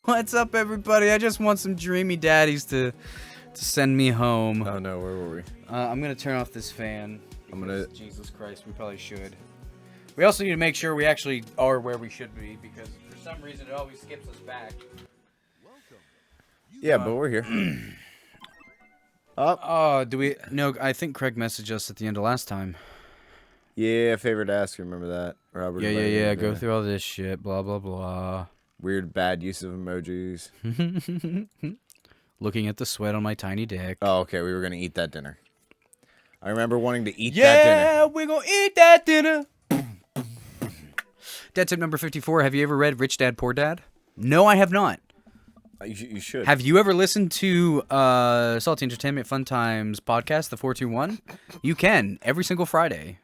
What's up, everybody? I just want some dreamy daddies to send me home. Oh no, where were we? I'm gonna turn off this fan. I'm gonna. Jesus Christ, we probably should. We also need to make sure we actually are where we should be, because for some reason it always skips us back. Yeah, but we're here. Oh, do we? No, I think Craig messaged us at the end of last time. Yeah, favorite ask. Remember that, Robert? Yeah. Go through all this shit. Blah blah blah. Weird bad use of emojis. Looking at the sweat on my tiny dick. Oh, okay. We were gonna eat that dinner. I remember wanting to eat that Yeah, dinner. we're gonna eat that dinner. Dad tip number 54. Have you ever read Rich Dad Poor Dad? No, I have not. You should. Have you ever listened to Salty Entertainment Fun Times podcast, the 421? You can, every single Friday,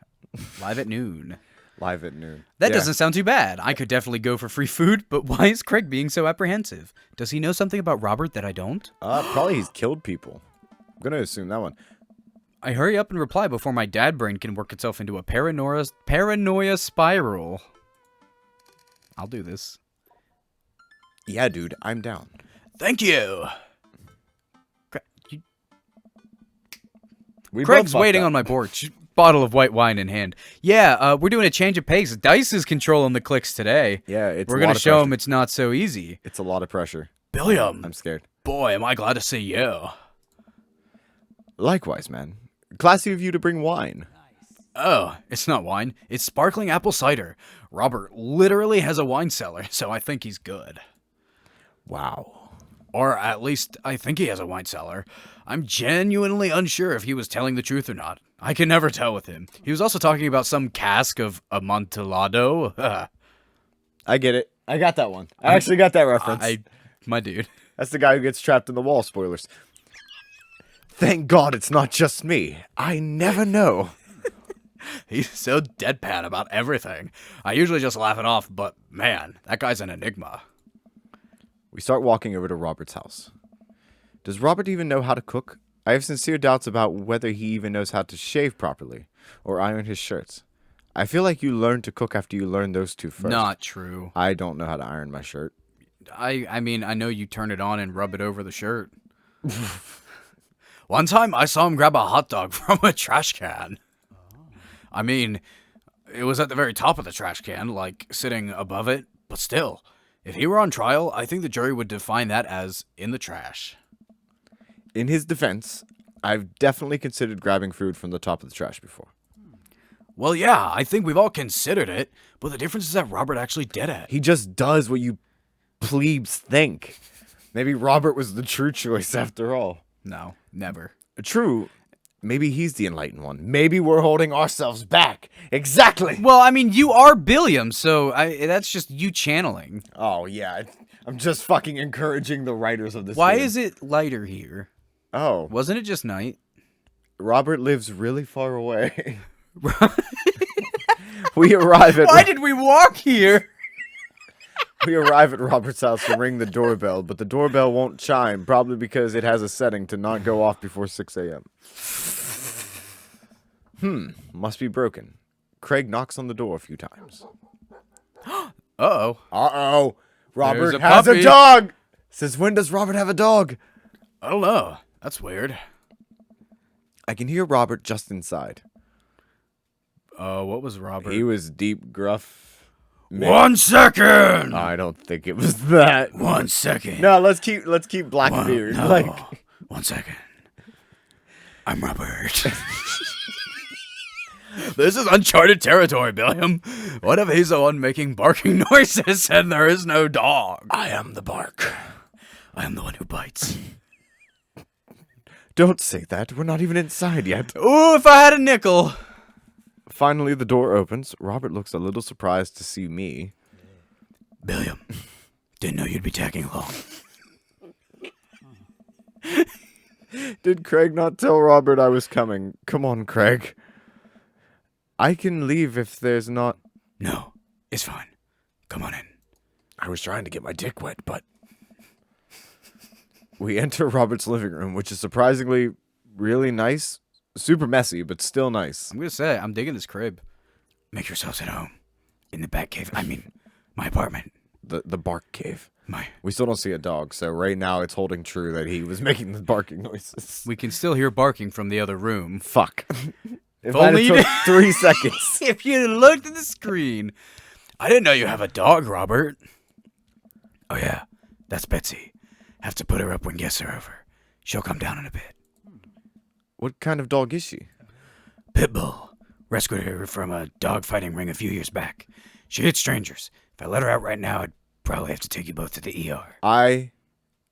live at noon. Live at noon. That doesn't sound too bad. I could definitely go for free food, but why is Craig being so apprehensive? Does he know something about Robert that I don't? Probably he's killed people. I'm gonna assume that one. I hurry up and reply before my dad brain can work itself into a paranoia spiral. I'll do this. Yeah, dude, I'm down. Thank you. We Craig's waiting on my porch, bottle of white wine in hand. Yeah, we're doing a change of pace. Dice is controlling the clicks today. Yeah, we're gonna show him it's not so easy. It's a lot of pressure. Billiam, I'm scared. boy, am I glad to see you. Likewise, man. Classy of you to bring wine. Oh, it's not wine. It's sparkling apple cider. Robert literally has a wine cellar, so I think he's good. Wow. Or at least, I think he has a wine cellar. I'm genuinely unsure if he was telling the truth or not. I can never tell with him. He was also talking about some cask of Amontillado. I get it. I got that one. I actually got that reference. My dude. That's the guy who gets trapped in the wall. Spoilers. Thank God it's not just me. I never know. He's so deadpan about everything. I usually just laugh it off, but man, that guy's an enigma. We start walking over to Robert's house. Does Robert even know how to cook? I have sincere doubts about whether he even knows how to shave properly or iron his shirts. I feel like you learn to cook after you learn those two first. Not true. I don't know how to iron my shirt. I mean, I know you turn it on and rub it over the shirt. One time, I saw him grab a hot dog from a trash can. I mean, it was at the very top of the trash can, like sitting above it, but still. If he were on trial, I think the jury would define that as in the trash. In his defense, I've definitely considered grabbing food from the top of the trash before. Well, yeah, I think we've all considered it, but the difference is that Robert actually did it. He just does what you plebes think. Maybe Robert was the true choice after all. No, never. True. Maybe he's the enlightened one. Maybe we're holding ourselves back. Exactly. Well, I mean, you are Billiam, so that's just you channeling. Oh, yeah. I'm just fucking encouraging the writers of this Why game. is it lighter here? Oh. Wasn't it just night? Robert lives really far away. We arrive at... Why did we walk here? We arrive at Robert's house and ring the doorbell, but the doorbell won't chime, probably because it has a setting to not go off before 6 a.m. Must be broken. Craig knocks on the door a few times. Uh-oh. Uh-oh. Robert There's a has puppy. a dog! Since when does Robert have a dog? I don't know. That's weird. I can hear Robert just inside. What was Robert? He was deep, gruff. 1 second! I don't think it was that. 1 second. No, let's keep Blackbeard. No. Like 1 second. I'm Robert. This is uncharted territory, Billiam. What if he's the one making barking noises and there is no dog? I am the bark. I am the one who bites. don't say that. We're not even inside yet. Ooh, if I had a nickel. Finally, the door opens. Robert looks a little surprised to see me. Billiam, didn't know you'd be tagging along. Did Craig not tell Robert I was coming? Come on, Craig. I can leave if there's not... No, it's fine. Come on in. I was trying to get my dick wet, but... We enter Robert's living room, which is surprisingly really nice. Super messy, but still nice. I'm gonna say, I'm digging this crib. Make yourselves at home. In the back cave. I mean, my apartment. the bark cave. My, We still don't see a dog, so right now it's holding true that he was making the barking noises. we can still hear barking from the other room. Fuck. If only I you took 3 seconds. If you looked at the screen. I didn't know you have a dog, Robert. Oh, yeah. That's Betsy. Have to put her up when guests are over. She'll come down in a bit. What kind of dog is she? Pitbull. Rescued her from a dog fighting ring a few years back. She hits strangers. If I let her out right now, I'd probably have to take you both to the ER. I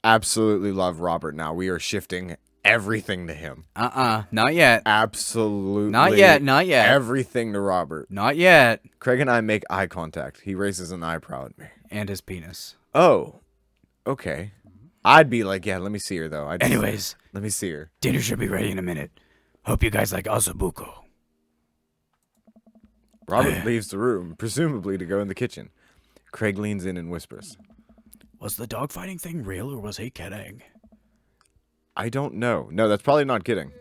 absolutely love Robert now. We are shifting everything to him. Not yet. Absolutely. Not yet. Everything to Robert. Not yet. Craig and I make eye contact. He raises an eyebrow at me. And his penis. Oh, okay. I'd be like, yeah, let me see her, though. Anyways. Let me see her. Dinner should be ready in a minute. Hope you guys like ossobuco. Robert leaves the room, presumably to go in the kitchen. Craig leans in and whispers. Was the dog fighting thing real or was he kidding? I don't know. No, that's probably not kidding.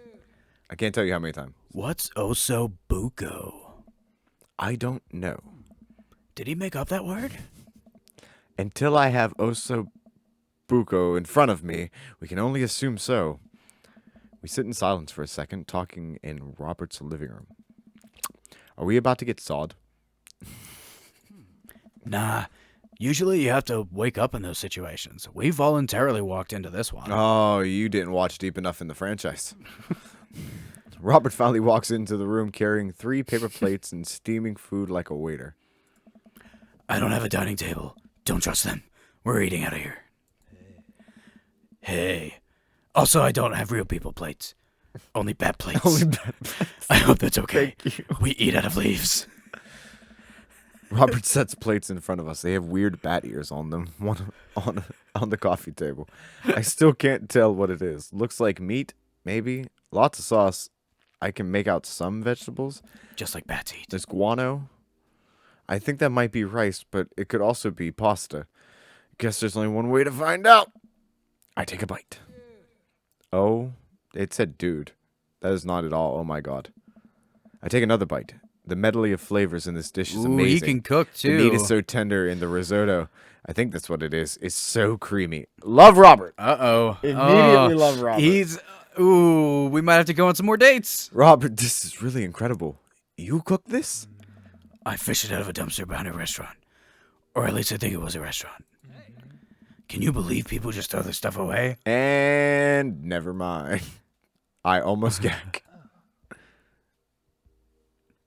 I can't tell you how many times. What's ossobuco? I don't know. Did he make up that word? Until I have ossobuco in front of me, we can only assume so. We sit in silence for a second, talking in Robert's living room. Are we about to get sawed? Nah. Usually you have to wake up in those situations. We voluntarily walked into this one. Oh, you didn't watch deep enough in the franchise. Robert finally walks into the room carrying 3 paper plates and steaming food like a waiter. I don't have a dining table. Don't trust them. We're eating out of here. Hey. Also, I don't have real people plates. Only bat plates. Only bad plates. I hope that's okay. Thank you. We eat out of leaves. Robert sets plates in front of us. They have weird bat ears on them, one on the coffee table. I still can't tell what it is. Looks like meat, maybe. Lots of sauce. I can make out some vegetables. Just like bats eat. There's guano. I think that might be rice, but it could also be pasta. Guess there's only one way to find out. I take a bite. Oh, it said dude. That is not at all. Oh my god. I take another bite. The medley of flavors in this dish is amazing. He can cook too. The meat is so tender in the risotto. I think that's what it is. It's so creamy. Love Robert. Uh-oh. Immediately love Robert. We might have to go on some more dates. Robert, this is really incredible. You cooked this? I fished it out of a dumpster behind a restaurant. Or at least I think it was a restaurant. Can you believe people just throw their stuff away? And never mind. I almost gag.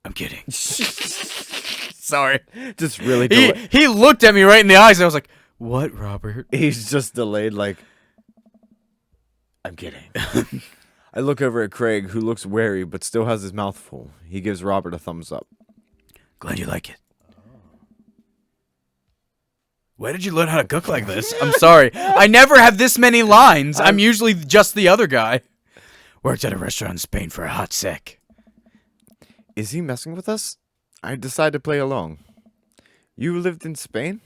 I'm kidding. Sorry. Just really He looked at me right in the eyes. I was like, what, Robert? He's just delayed like, I'm kidding. I look over at Craig, who looks wary but still has his mouth full. He gives Robert a thumbs up. Glad you like it. Where did you learn how to cook like this? I'm sorry. I never have this many lines. I'm usually just the other guy. Worked at a restaurant in Spain for a hot sec. Is he messing with us? I decided to play along. You lived in Spain?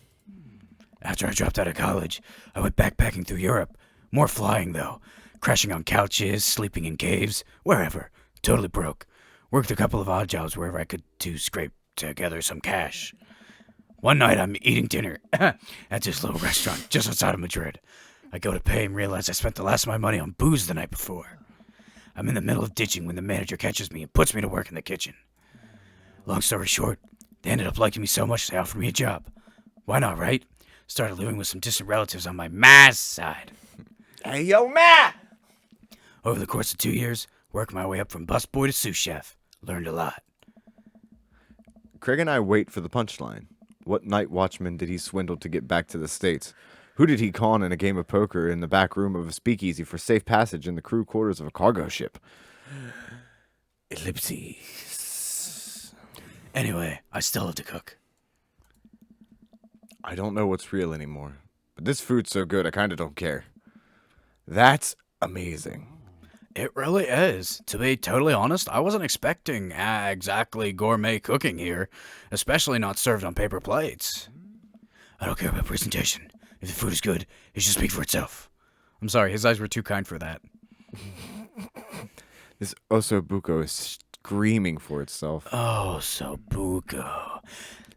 After I dropped out of college, I went backpacking through Europe. More flying, though. Crashing on couches, sleeping in caves, wherever. Totally broke. Worked a couple of odd jobs wherever I could to scrape together some cash. One night, I'm eating dinner at this little restaurant just outside of Madrid. I go to pay and realize I spent the last of my money on booze the night before. I'm in the middle of ditching when the manager catches me and puts me to work in the kitchen. Long story short, they ended up liking me so much they offered me a job. Why not, right? Started living with some distant relatives on my ma's side. Hey, yo, Matt! Over the course of 2 years, worked my way up from busboy to sous chef. Learned a lot. Craig and I wait for the punchline. What night watchman did he swindle to get back to the States? Who did he con in a game of poker in the back room of a speakeasy for safe passage in the crew quarters of a cargo ship? Ellipses. Anyway, I still have to cook. I don't know what's real anymore, but this food's so good I kind of don't care. That's amazing. It really is. To be totally honest, I wasn't expecting exactly gourmet cooking here, especially not served on paper plates. I don't care about presentation. If the food is good, it should speak for itself. I'm sorry, his eyes were too kind for that. This ossobuco is screaming for itself. Oh, so buco.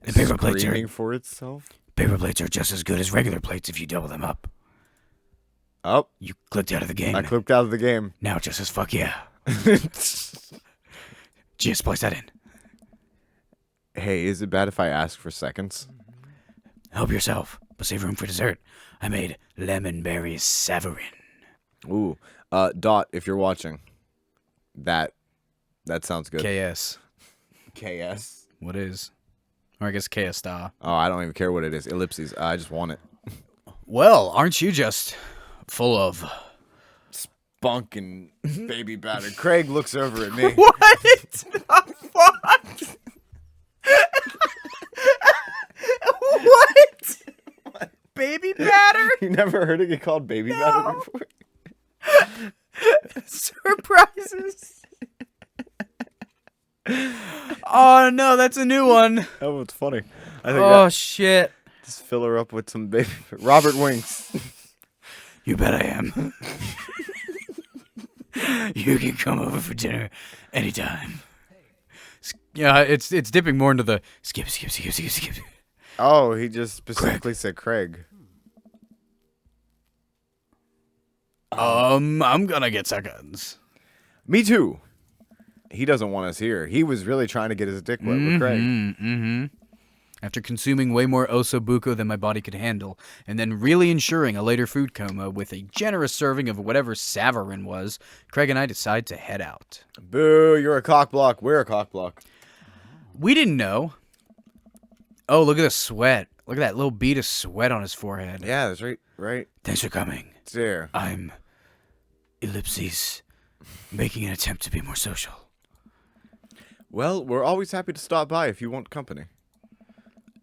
The paper plates Screaming for itself? Paper plates are just as good as regular plates if you double them up. Oh, You clicked out of the game. I clicked out of the game. Now it just says fuck yeah. Just place that in. Hey, is it bad if I ask for seconds? Help yourself, but save room for dessert. I made lemon berry savarin. Ooh, Dot, if you're watching, that sounds good. KS. KS. What is? Or I guess KS star. Oh, I don't even care what it is. Ellipses. I just want it. Well, aren't you just full of... Spunk and baby batter. Craig looks over at me. What the fuck? What? Baby batter? You never heard it get called baby batter before? Surprises. Oh no, that's a new one. Oh, it's funny. I think Oh shit. just fill her up with some baby. Robert Winks. You bet I am. You can come over for dinner anytime. Yeah, it's dipping more into the skip. Oh, he just specifically said Craig. I'm gonna get seconds. Me too. He doesn't want us here. He was really trying to get his dick wet with Craig. Mm-hmm. After consuming way more osobuco than my body could handle, and then really ensuring a later food coma with a generous serving of whatever savarin was, Craig and I decide to head out. Boo, you're a cock block. We're a cock block. We didn't know. Oh, look at the sweat. Look at that little bead of sweat on his forehead. Yeah, that's right Thanks for coming. there. I'm Ellipses, making an attempt to be more social. Well, we're always happy to stop by if you want company.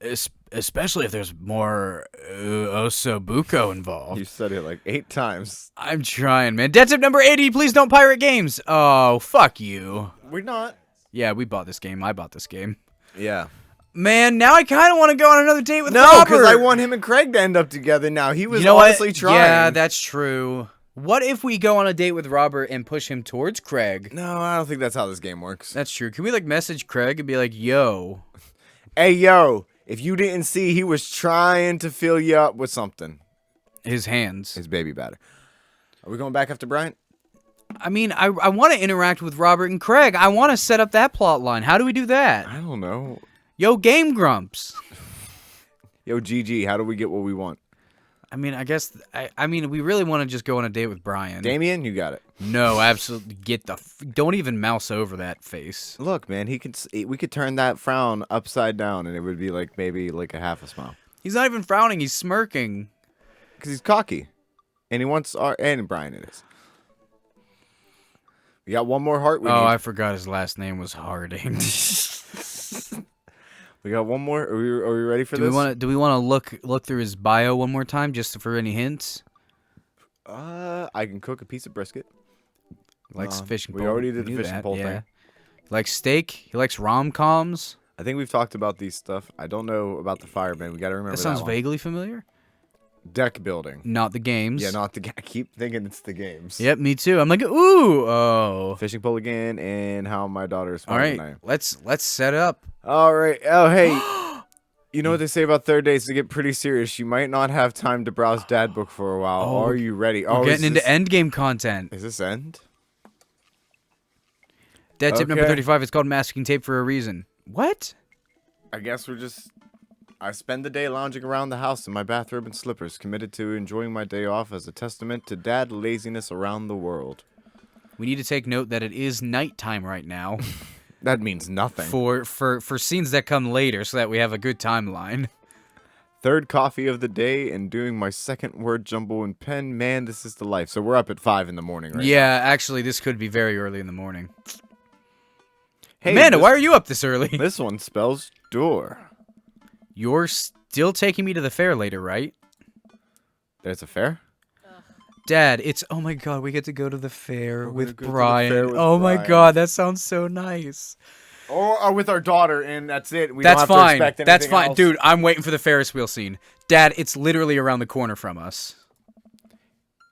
Especially if there's more osobuco involved. You said it like 8 times. I'm trying, man. Dead tip number 80, please don't pirate games. Oh, fuck you. We're not. Yeah, we bought this game. I bought this game. Yeah. Man, now I kind of want to go on another date with No, Robert. because I want him and Craig to end up together now. He was You know honestly what? trying. Yeah, that's true. What if we go on a date with Robert and push him towards Craig? No, I don't think that's how this game works. That's true. Can we, like, message Craig and be like, yo... Hey, yo, if you didn't see, he was trying to fill you up with something. His hands. His baby batter. Are we going back after Bryant? I mean, I want to interact with Robert and Craig. I want to set up that plot line. How do we do that? I don't know. Yo, Game Grumps. Yo, GG, how do we get what we want? I mean, I guess... I mean, we really want to just go on a date with Brian. Damien, you got it. No, absolutely. Get the... Don't even mouse over that face. Look, man, we could turn that frown upside down, and it would be like maybe like a half a smile. He's not even frowning. He's smirking. Because he's cocky. And he wants our... And Brian it is. We got one more heart we need. I forgot his last name was Harding. We got one more. Are we ready for this? Do we want to look through his bio one more time just for any hints? I can cook a piece of brisket. He likes fishing pole. We already did the We knew fishing that, pole yeah. thing. He likes steak. He likes rom-coms. I think we've talked about these stuff. I don't know about the fireman. We got to remember That sounds one. vaguely familiar. Deck building. Not the games. Yeah, not the... I keep thinking it's the games. Yep, me too. I'm like, ooh, oh. Fishing pole again, and how my daughter is All smarter than I right, am. let's set up. All right. Oh, hey. You know what they say about third dates? They get pretty serious. You might not have time to browse dad book for a while. Are you ready? We're getting into endgame content. Is this end? Dead tip number Okay. 35. It's called masking tape for a reason. What? I guess I spend the day lounging around the house in my bathrobe and slippers, committed to enjoying my day off as a testament to dad laziness around the world. We need to take note that it is nighttime right now. That means nothing. for scenes that come later, so that we have a good timeline. Third coffee of the day and doing my second word jumble in pen. Man, this is the life. So we're up at 5 in the morning right Yeah, actually, this could be very early in the morning. Hey, Amanda, why are you up this early? This one spells door. You're still taking me to the fair later, right? There's a fair? Dad, it's... Oh my god, we get to go to the fair with go to the Brian. fair with Oh my Brian. god, that sounds so nice. Or with our daughter, and that's it. We That's don't have fine. to expect That's anything fine. else. Dude, I'm waiting for the Ferris wheel scene. Dad, it's literally around the corner from us.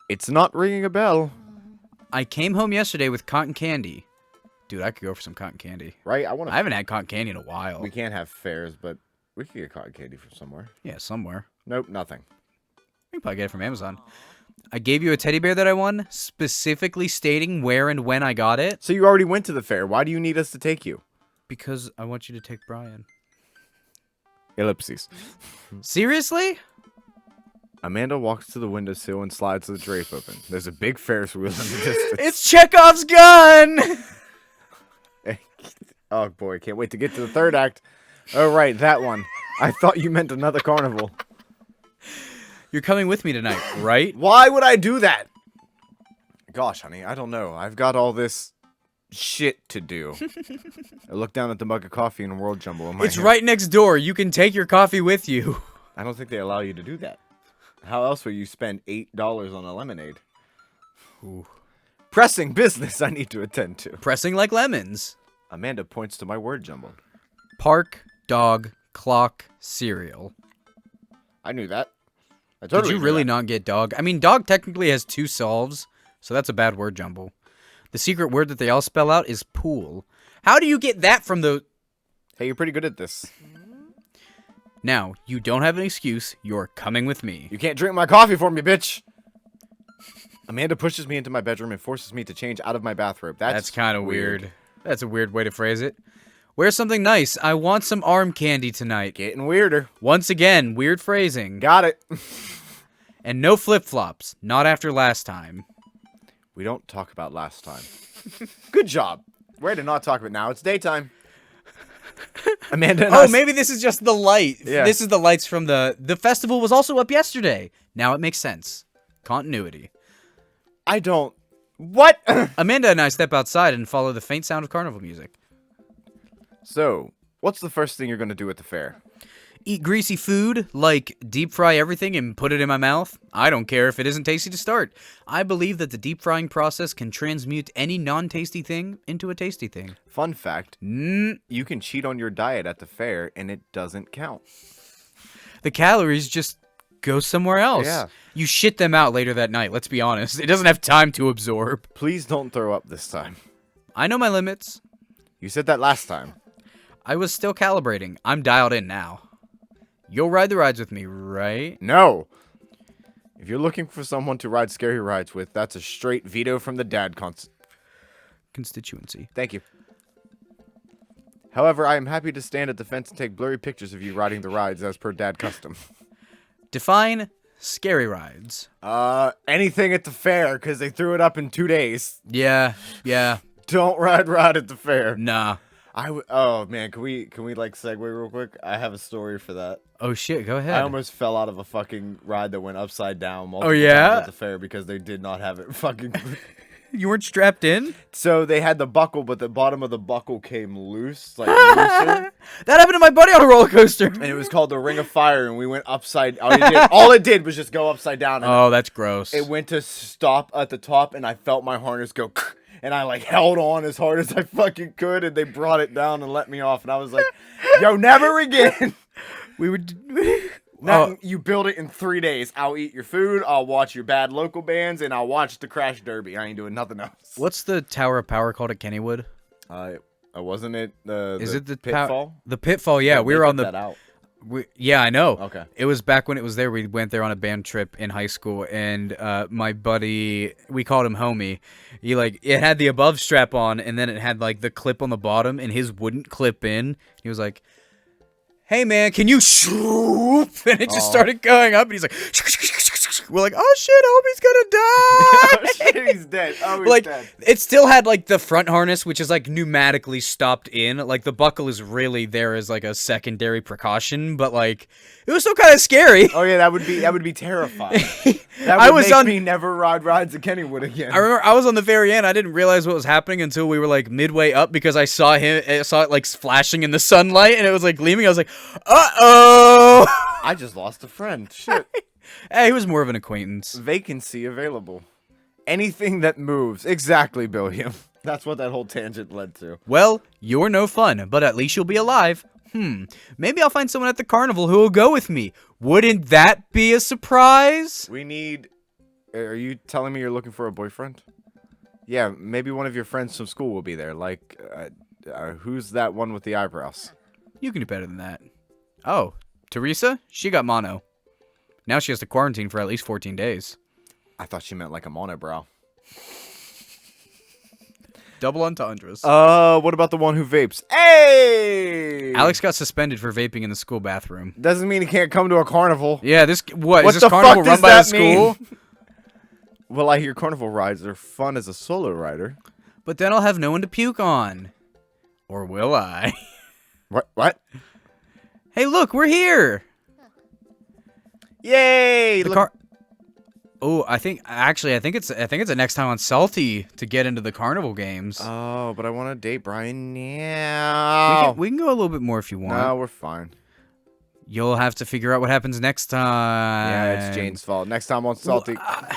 It's not ringing a bell. I came home yesterday with cotton candy. Dude, I could go for some cotton candy. Right? I haven't had cotton candy in a while. We can't have fairs, but We could get cotton candy from somewhere. Yeah, somewhere. Nope, nothing. You can probably get it from Amazon. I gave you a teddy bear that I won, specifically stating where and when I got it. So you already went to the fair. Why do you need us to take you? Because I want you to take Brian. Ellipses. Seriously? Amanda walks to the windowsill and slides the drape open. There's a big Ferris wheel in the distance. It's Chekhov's gun! Oh boy, can't wait to get to the third act. Oh right, that one. I thought you meant another carnival. You're coming with me tonight, right? Why would I do that? Gosh, honey, I don't know. I've got all this shit to do. I look down at the mug of coffee and world jumble in my It's hand. right next door. You can take your coffee with you. I don't think they allow you to do that. How else will you spend $8 on a lemonade? Ooh. Pressing business I need to attend to. Pressing like lemons. Amanda points to my word jumble. Park, dog, clock, cereal. I knew that. I Did totally you knew really that. not get dog? I mean, dog technically has 2 solves, so that's a bad word jumble. The secret word that they all spell out is pool. How do you get that from the... Hey, you're pretty good at this. Now, you don't have an excuse. You're coming with me. You can't drink my coffee for me, bitch. Amanda pushes me into my bedroom and forces me to change out of my bathrobe. That's kind of weird. That's a weird way to phrase it. Wear something nice. I want some arm candy tonight. Getting weirder. Once again, weird phrasing. Got it. And no flip-flops. Not after last time. We don't talk about last time. Good job. Way to not talk about it now. It's daytime. Amanda and Oh, I... maybe this is just the light. Yeah. This is the lights from the festival was also up yesterday. Now it makes sense. Continuity. I don't... What? Amanda and I step outside and follow the faint sound of carnival music. So, what's the first thing you're going to do at the fair? Eat greasy food, like deep fry everything and put it in my mouth. I don't care if it isn't tasty to start. I believe that the deep frying process can transmute any non-tasty thing into a tasty thing. Fun fact, you can cheat on your diet at the fair and it doesn't count. The calories just go somewhere else. Yeah. You shit them out later that night, let's be honest. It doesn't have time to absorb. Please don't throw up this time. I know my limits. You said that last time. I was still calibrating. I'm dialed in now. You'll ride the rides with me, right? No. If you're looking for someone to ride scary rides with, that's a straight veto from the dad Constituency. Thank you. However, I am happy to stand at the fence and take blurry pictures of you riding the rides as per dad custom. Define scary rides. Anything at the fair, because they threw it up in 2 days. Yeah. Don't ride at the fair. Nah. Oh man, can we like segue real quick? I have a story for that. Oh shit, go ahead. I almost fell out of a fucking ride that went upside down multiple yeah? times at the fair because they did not have it fucking. You weren't strapped in? So they had the buckle, but the bottom of the buckle came loose, like looser. That happened to my buddy on a roller coaster. And it was called the Ring of Fire, and we went upside. All it did was just go upside down. And Oh, that's gross. it went to stop at the top, and I felt my harness go. And I like held on as hard as I fucking could, and they brought it down and let me off. And I was like, "Yo, never again." We would. Now, you build it in 3 days. I'll eat your food. I'll watch your bad local bands, and I'll watch the Crash Derby. I ain't doing nothing else. What's the Tower of Power called at Kennywood? Wasn't it the Is it the Pitfall? The Pitfall, yeah. We were on the. That out. Yeah, I know. Okay. It was back when it was there. We went there on a band trip in high school, and my buddy, we called him Homie. It had the above strap on, and then it had like the clip on the bottom, and his wouldn't clip in. He was like, "Hey man, can you shoop?" And it just started going up, and he's like, we're like, "Oh shit, Homie's gonna die!" Oh shit, he's dead. Oh, he's Like, dead. it still had like the front harness, which is like pneumatically stopped in. Like the buckle is really there as like a secondary precaution, but like it was still kind of scary. Oh yeah, that would be terrifying. That I would was make on- me never ride rides at Kennywood again. I remember I was on the very end. I didn't realize what was happening until we were like midway up because I saw it like flashing in the sunlight and it was like gleaming. I was like, "Uh-oh!" I just lost a friend. Shit. Hey, he was more of an acquaintance. Vacancy available. Anything that moves. Exactly, Billiam. That's what that whole tangent led to. Well, you're no fun, but at least you'll be alive. Maybe I'll find someone at the carnival who will go with me. Wouldn't that be a surprise? We need... Are you telling me you're looking for a boyfriend? Yeah, maybe one of your friends from school will be there. Like, who's that one with the eyebrows? You can do better than that. Oh, Teresa? She got mono. Now she has to quarantine for at least 14 days. I thought she meant like a monobrow. Double entendres. What about the one who vapes? Hey! Alex got suspended for vaping in the school bathroom. Doesn't mean he can't come to a carnival. Yeah, is What this the carnival fuck run does by the that mean? school? Well, I hear carnival rides are fun as a solo rider. But then I'll have no one to puke on. Or will I? What? Hey, look, we're here! Yay! The car. Oh, I think it's the next time on Salty to get into the carnival games. Oh, but I want to date Brian now. We can go a little bit more if you want. No, we're fine. You'll have to figure out what happens next time. Yeah, it's Jane's fault. Next time on Salty. Well,